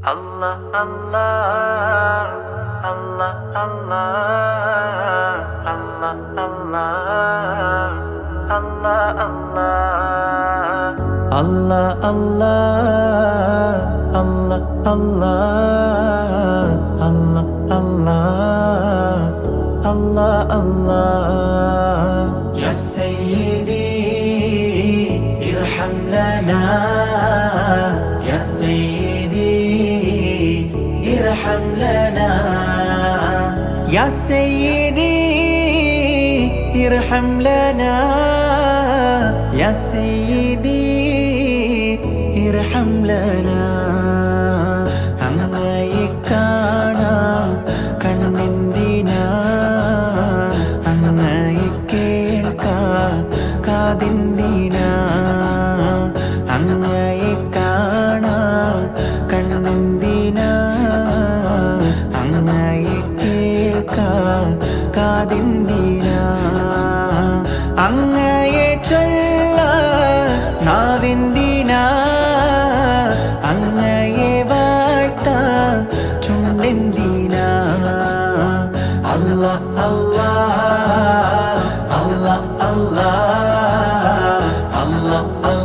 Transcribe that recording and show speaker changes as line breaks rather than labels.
Allah Allah Allah Allah Allah Allah Allah Allah Allah Allah Allah Allah Allah Allah Allah Ya Sayyidi irham lana Ya Sayyidi irham lana Ya Sayyidi irham lana Ya Sayyidi irham lana അങ്ങയെ കാണാൻ കണ്ണെന്തിനാ അങ്ങയെ കേൾക്കാൻ കാതെന്തിനാ അങ്ങയെ കാണാൻ കണ്ണെന്തിനാ അങ്ങയെ കേൾക്കാൻ കാതെന്തിനാ അങ്ങയെ ചൊല്ലാൻ നാവെന്തിനാ അങ്ങയെ വാഴ്ത്താൻ ചുണ്ടെന്തിനാ Allah Allah Allah Allah Allah Allah